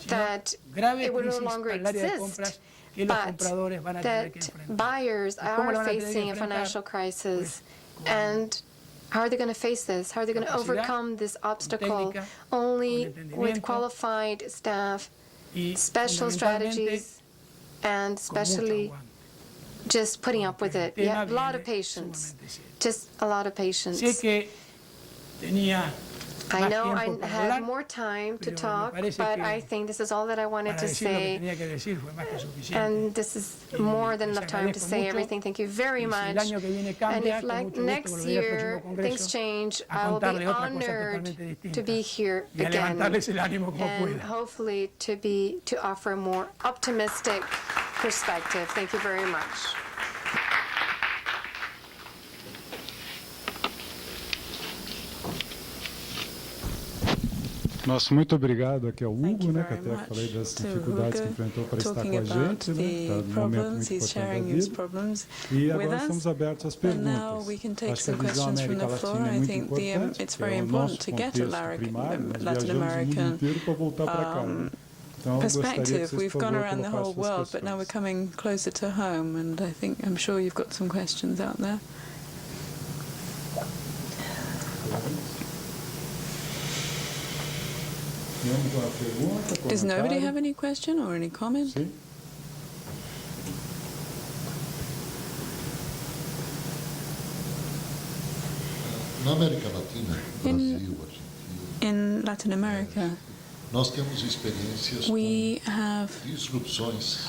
that it will no longer exist, but that buyers are facing a financial crisis. And how are they going to face this? How are they going to overcome this obstacle? Only with qualified staff, special strategies, and especially just putting up with it. You have a lot of patience, just a lot of patience. I know I had more time to talk, but I think this is all that I wanted to say. And this is more than enough time to say everything. Thank you very much. And if next year things change, I will be honored to be here again and hopefully to offer a more optimistic perspective. Thank you very much. Nossa, muito obrigado aqui ao Hugo, né, que até falei das dificuldades que enfrentou para estar com a gente, né, está num momento muito importante da vida. E agora estamos abertos às perguntas. Acho que a visão América Latina é muito importante, que é o nosso contexto primário, nós viajamos o mundo inteiro para voltar para cá. Então, perspective. We've gone around the whole world, but now we're coming closer to home, and I'm sure you've got some questions out there. Does nobody have any question or any comment? Sim. Na América Latina, Brasil, in Latin America, nós temos experiências we have disrupções,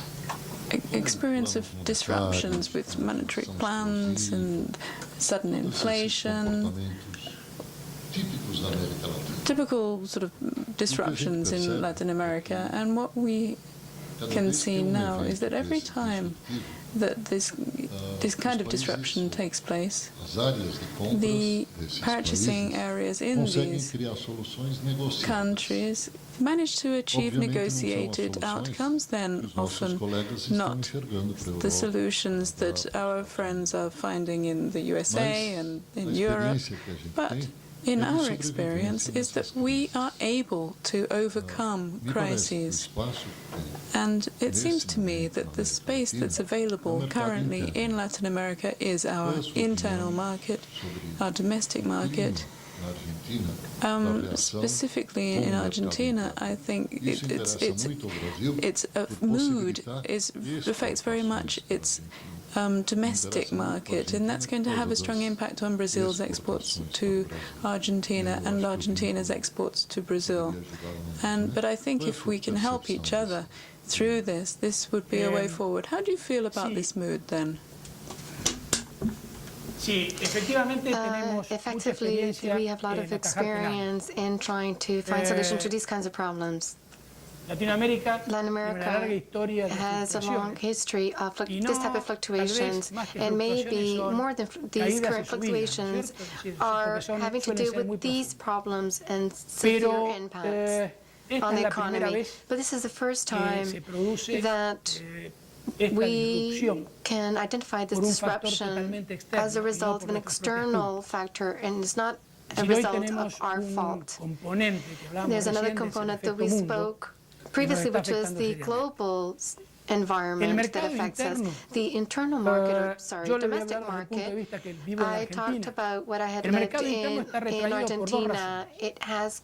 experience of disruptions with monetary plans and sudden inflation, typical sort of disruptions in Latin America. And what we can see now is that every time that this kind of disruption takes place, the purchasing areas in these countries manage to achieve negotiated outcomes, then often not the solutions that our friends are finding in the USA and in Europe. But in our experience is that we are able to overcome crises. And it seems to me that the space that's available currently in Latin America is our internal market, our domestic market. Specifically in Argentina, I think its mood reflects very much its domestic market, and that's going to have a strong impact on Brazil's exports to Argentina and Argentina's exports to Brazil. But I think if we can help each other through this would be a way forward. How do you feel about this mood then? Effectively, we have a lot of experience in trying to find solutions to these kinds of problems. Latin America has a long history of this type of fluctuations, and maybe more than these current fluctuations are having to do with these problems and severe impacts on the economy. But this is the first time that we can identify this disruption as a result of an external factor, and it's not a result of our fault. There's another component that we spoke previously, which is the global environment that affects us. The internal market, domestic market, I talked about what I had lived in Argentina. It is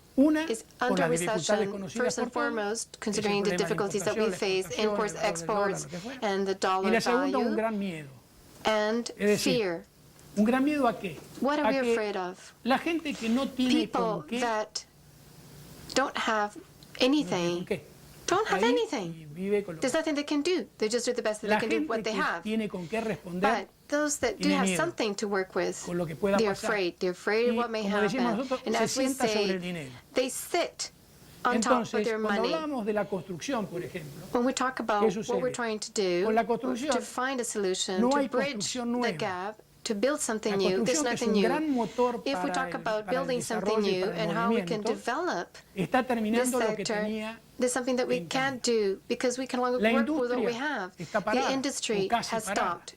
under recession, first and foremost, considering the difficulties that we face, imports, exports, and the dollar value, and fear. What are we afraid of? People that don't have anything. There's nothing they can do. They just do the best that they can do what they have. But those that do have something to work with, they're afraid. They're afraid of what may happen. And as we say, they sit on top of their money. When we talk about what we're trying to do, to find a solution, to bridge the gap, to build something new, there's nothing new. If we talk about building something new and how we can develop this sector, there's something that we can't do because we can only work with what we have. The industry has stopped,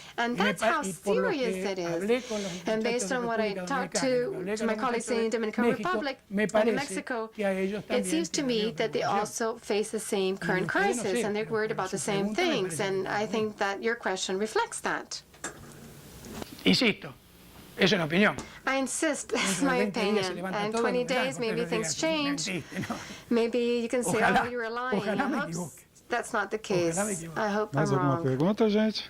And that's how serious it is. And based on what I talked to my colleagues in the Dominican Republic and in Mexico, it seems to me that they also face the same current crisis, and they're worried about the same things. And I think that your question reflects that. Insisto, es una opinión. I insist, that's my opinion. And 20 days, maybe things change. Maybe you can say, oh, you were lying. I hope that's not the case. I hope I'm Mais alguma wrong. pergunta, gente?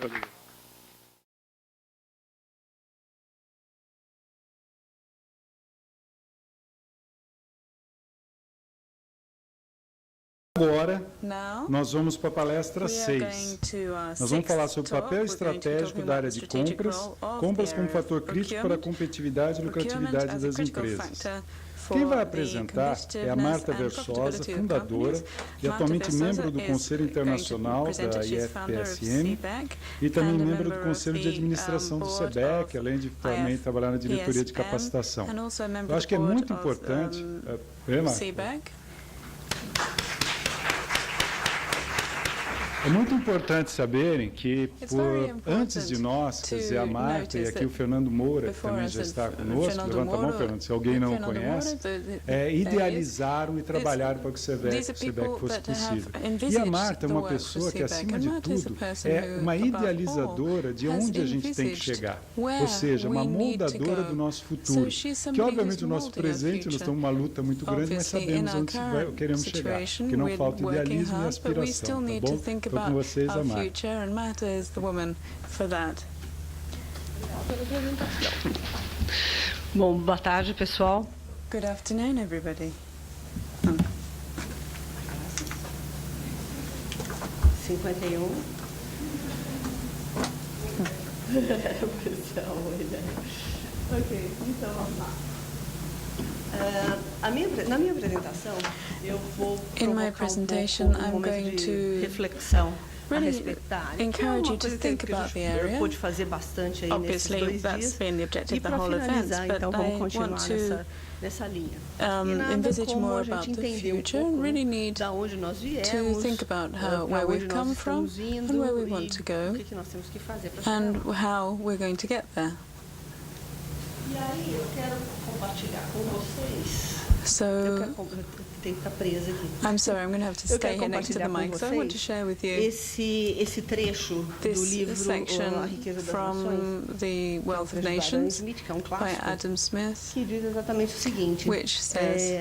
Obrigado. Agora, Now, nós vamos para a palestra we are 6. going to our Nós vamos falar sixth sobre o talk. papel We're going to be estratégico talking da about área the de strategic compras, role of compras the como area of fator crítico para a procurement, competitividade e lucratividade as a das critical empresas. factor Quem vai for the apresentar é a Marta competitiveness and Versosa, profitability of fundadora companies. e Marta atualmente Versosa membro do is Conselho going to Internacional present da it. She's founder of IFPSM CBEC e também and a membro do member Conselho of de the Administração do board SEBEC, of além de também trabalhar na diretoria de IFPSM, capacitação. and also a member Eu of acho que the é board muito of, importante. CBEC. É muito importante saberem que, antes de nós, quer dizer, a Marta e aqui o Fernando Moura, que também já está conosco, levanta a mão, Fernando, se alguém não o conhece, idealizaram e trabalharam para que o SEBEC fosse possível. E a Marta é uma pessoa que, acima de tudo, é uma idealizadora de onde a gente tem que chegar. Ou seja, uma moldadora do nosso futuro. Que, obviamente, o nosso presente, nós estamos numa luta muito grande, mas sabemos onde queremos chegar. Que não falta idealismo e aspiração, tá bom? Estou com vocês, a Marta. Future, and Marta is the woman for that. Bom, boa tarde, pessoal. Good afternoon, everybody. 51. Ok, então vamos lá. Na minha apresentação, eu vou provocar um momento de reflexão a respeito da área, que é uma coisa que eu pude fazer bastante aí nesses 2 dias. E para finalizar, então, vamos continuar nessa linha. E nada como a gente entender um pouco da onde nós viemos, para onde nós estamos indo e o que nós temos que fazer para chegar lá. E aí eu quero compartilhar com vocês. Tem que ficar presa aqui. I'm sorry, I'm going to have to stay here next to the mic. So I want to share with you esse trecho do livro A Riqueza das Nações, The Wealth of Nations, Smith, que é um by clássico, Adam Smith, que diz exatamente o seguinte. which says,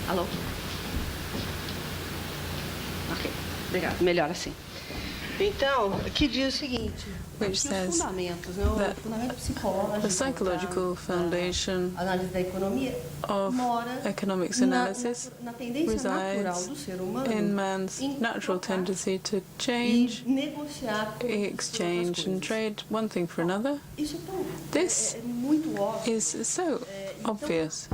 Alô? Ok, obrigado. Melhor assim. Então, que diz o seguinte, which que os says fundamentos, o fundamento psicológico, the psychological foundation a análise da economia of mora economics analysis na tendência natural do ser humano in man's natural tendency to e change, negociar exchange and trade one thing for another. Isso This é muito óbvio is so obvious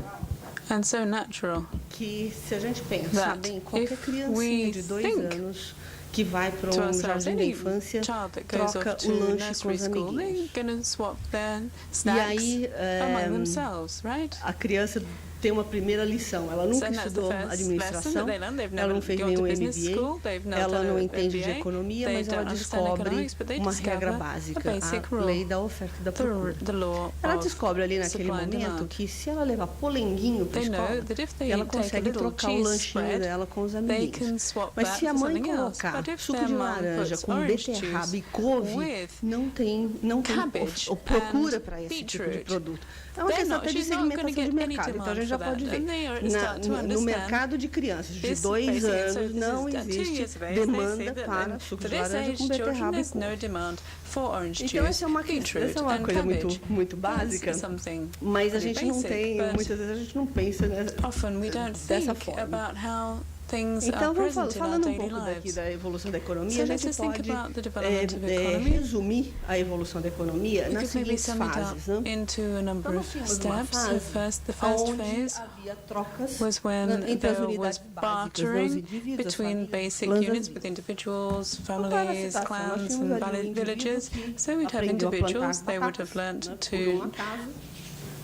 and so natural que se a gente pensa that bem, qualquer if criancinha we de 2 think anos que vai para to um ourselves, jardim da any infância child that goes troca off o to lanche com nursery os school, amiguinhos. they're going to swap their E snacks aí among themselves, right? a criança tem uma primeira lição. Ela nunca So that's the estudou first lesson administração, that they learn. They've ela never não fez gone to nenhum business school, MBA, they've not ela done não an entende de MBA, economia, they mas ela don't understand descobre economics, but they uma regra discover básica, a basic a rule, lei da oferta e da procura. the law Ela of descobre ali naquele supply and momento demand. que se ela levar polenguinho para a They know escola, that if they ela take a consegue little trocar o cheese lanchinho spread, dela com os they amiguinhos. can swap Mas that se a for mãe something else. colocar But if suco their de mom laranja puts com orange beterraba juice e couve, with não tem cabbage ou procura and para esse tipo de beetroot, produto. É uma questão até de she's not gonna segmentação get de any mercado. Então a gente demand já for pode that. ver. And they start to No understand mercado de crianças de this 2 basically, so anos this não is 2 years existe of age, they demanda say that para suco for de this laranja age com children beterraba e there's no couve. demand for orange Então juice, essa é uma beetroot and coisa cabbage. muito básica, That's something mas a pretty gente não basic, tem, but muitas vezes a gente não pensa often we don't dessa think forma. about how things are Então, present in our falando um daily pouco daqui lives. da evolução da economia, So a let's gente just think pode about the development of economy. resumir a evolução da economia We nas could maybe seguintes sum it fases. up into a number Então, of nós tínhamos uma steps. The first onde phase havia trocas was when entre as there unidades was básicas, bartering indivíduos, as between famílias, basic clãs, units as with vilas. individuals, Então, era a families, situação. Nós clans, tínhamos and ali um villages. indivíduo So we'd que have aprendeu a individuals, plantar they would have batatas, learnt né, por to uma casa.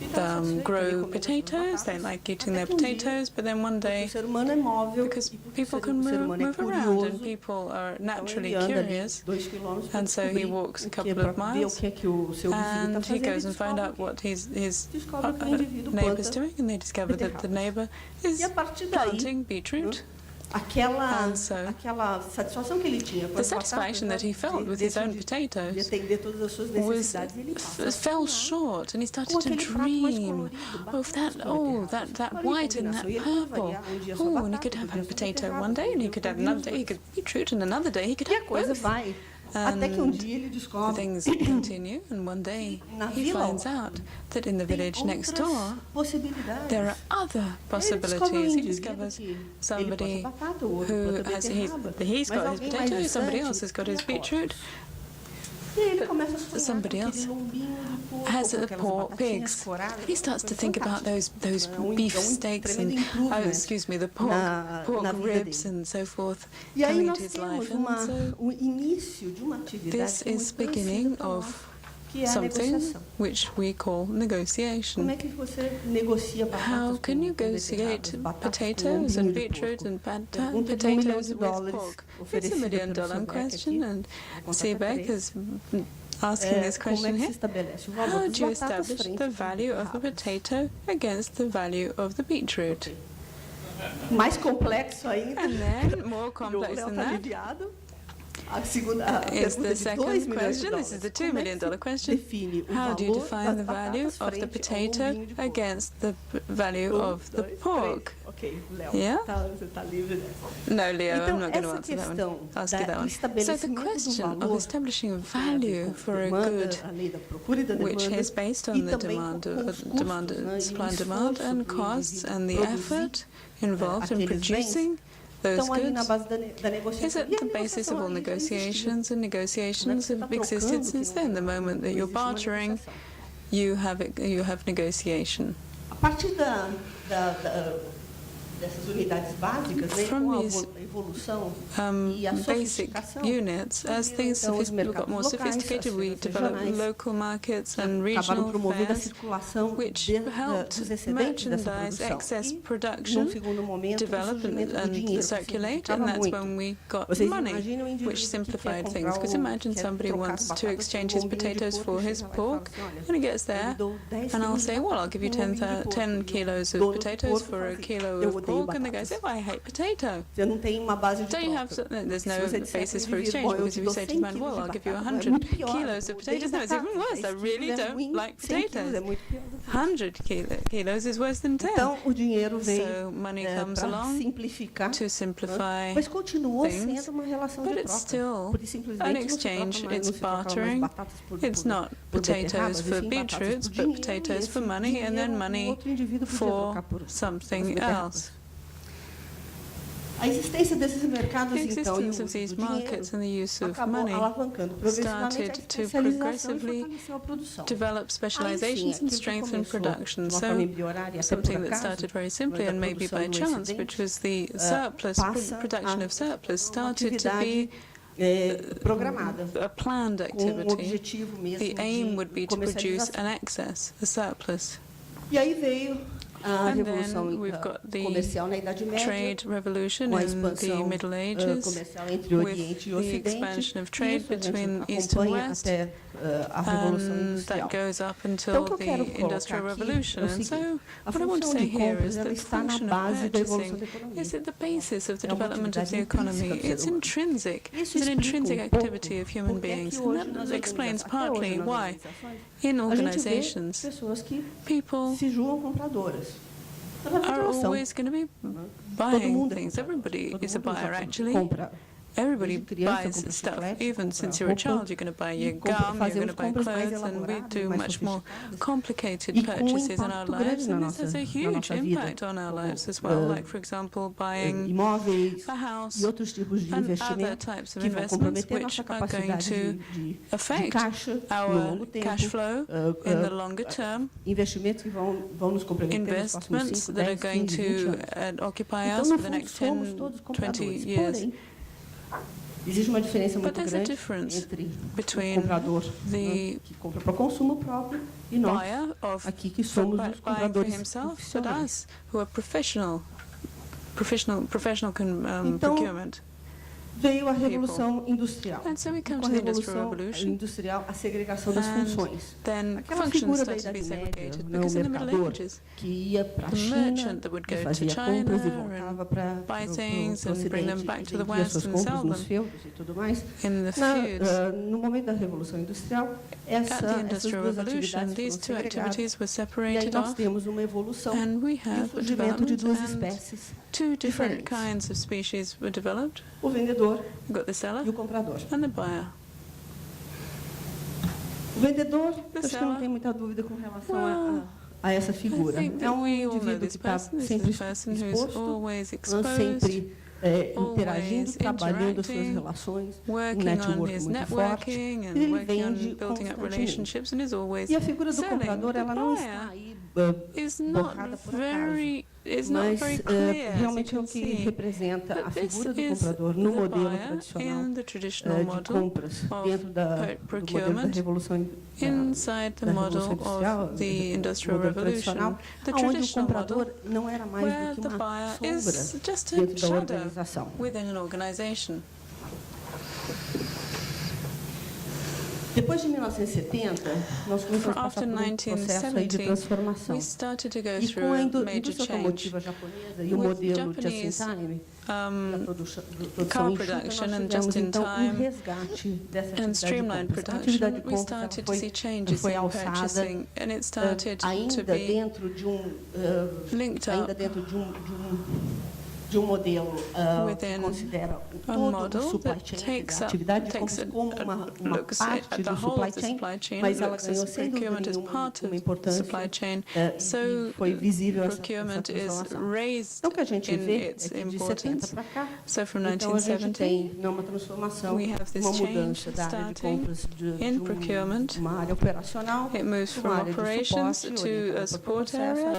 Então, satisfeito, ele grow comia potatoes, suas they batatas, like eating até their que um dia, potatoes, but then one porque day, o ser humano é móvel, because e porque people o can ser humano é move around curioso, and people are então naturally ele anda ali curious, 2 quilômetros para and so he descobrir walks a o que couple é, para of ver o miles, que é que o seu vizinho está and he fazendo goes e and find descobre out what his descobre que o indivíduo neighbour's planta doing, and they discover that the neighbour is e a partir daí, planting beetroot. And so aquela satisfação que ele tinha com the as batatas, satisfaction that he felt with his own de potatoes atender todas as suas necessidades, ele fell short, and he started to dream of that, that white and that purple. Oh, and he could have a potato one day, and he could have another day, he could beetroot, and another day he could have both. Até que dia ele descobre things continue, and one day he finds out that in the village next door there are other possibilities. He discovers somebody who has he's got his potato, somebody else has got his beetroot, but somebody else has the pigs. He starts to think about those beef steaks and the pork ribs and so forth coming into his life. And so this is beginning of something which we call negotiation. How can you negotiate potatoes and beetroot and potatoes with pork? It's $1 million question, and Seebeck is asking this question here. How do you establish the value of the potato against the value of the beetroot? And then, more complex than that, is the second question. This is the $2 million question. How do you define the value of the potato against the value of the pork? Yeah? No, Leo, I'm not going to answer that one. Ask you that one. So the question of establishing value for a good, which is based on the supply and demand, and costs and the effort involved in producing those goods, is at the basis of all negotiations, and negotiations have existed since then. The moment that you're bartering, you have negotiation. From these basic units, as things got more sophisticated, we developed local markets and regional fairs, which helped merchandise excess production develop and circulate, and that's when we got money, which simplified things. Because imagine somebody wants to exchange his potatoes for his pork, and he gets there, and I'll say, well, I'll give you 10 kilos of potatoes for a kilo of pork, and the guy says, well, I hate potato. Don't you have, there's no basis for exchange, because if you say to the man, well, I'll give you 100 kilos of potatoes, no, it's even worse. I really don't like potatoes. 100 kilos is worse than 10. So money comes along to simplify things, but it's still an exchange. It's bartering. It's not potatoes for beetroots, but potatoes for money, and then money for something else. The existence of these markets and the use of money started to progressively develop specializations and strengthen production. So something that started very simply and maybe by chance, which was the surplus, production of surplus, started to be a planned activity. The aim would be to produce an excess, a surplus. And then we've got the trade revolution in the Middle Ages, with the expansion of trade between East and West, and that goes up until the Industrial Revolution. And so what I want to say here is that the function of purchasing is at the basis of the development of the economy. It's intrinsic. It's an intrinsic activity of human beings, and that explains partly why in organizations people are always going to be buying things. Everybody is a buyer, actually. Everybody buys stuff. Even since you're a child, you're going to buy your gum, you're going to buy clothes, and we do much more complicated purchases in our lives, and this has a huge impact on our lives as well. Like, for example, buying a house and other types of investments which are going to affect our cash flow in the longer term, investments that are going to occupy us for the next 10, 20 years. But there's a difference between the buyer buying for himself, but us, who are professional procurement. veio a Revolução Industrial. And so we come Com a to the Industrial Revolução Revolution. Industrial, a segregação das funções. Then Aquela functions figura da started to be Idade Média, segregated o because in the Middle mercador Ages, que ia para a the China merchant that would e go to fazia China compras e voltava para buy o things and bring them Ocidente back e to the vendia West suas and compras sell nos them feudos e tudo mais. in the feuds. No momento da Revolução Industrial, At the essas Industrial duas Revolution, atividades these two foram segregadas. activities were E aí separated nós off, temos uma evolução and we e o have a surgimento de development, duas and espécies two different diferentes. kinds of species were developed. O vendedor You've got the seller e o comprador. and the buyer. O vendedor, The acho que não seller. tem muita dúvida com relação Well, a essa I figura. think É that um we all know indivíduo this que está person. This sempre is a person who's exposto, always exposed, sempre interagindo, always trabalhando as suas interacting, relações, um working on network his muito forte, networking e and ele working on vende building up constantemente. relationships, and is always E a figura do selling. comprador, The ela não buyer está aí is not borrada por very is not mas very clear, as you realmente é can o que see. representa a But this figura do is comprador no the modelo buyer tradicional in the traditional de model compras of dentro do modelo da procurement Revolução inside the da model Revolução Industrial, of the Industrial modelo Revolution. tradicional, The onde o traditional model, comprador não era mais where do que the uma buyer is sombra just a dentro da shadow organização. within an organization. Depois de 1970, nós começamos a passar After por um processo aí de 1970, transformação. we started to go E through com a a major indústria change. automotiva japonesa e o With modelo Japanese, just-in-time, da produção car enxuta, production nós and tivemos então um just-in-time resgate dessa and atividade de streamlined compras. A atividade de production, we compras ela started to see changes foi in alçada purchasing, and it started to ainda be dentro de linked ainda up dentro de um modelo que within considera a todo o model supply that chain, takes a atividade de takes compras como uma looks parte at the do whole supply of the chain, supply chain, mas ela looks ganhou at sem dúvida procurement as nenhuma part uma of the importância supply chain. e So foi visível essa procurement is transformação. raised Então, o que a gente in vê its é que de 70 importance. para cá, So from então a gente 1970, tem uma transformação, we have this uma change mudança da área de starting compras in procurement. uma área operacional It moves para from uma área de operations suporte to orientada a para support processo, area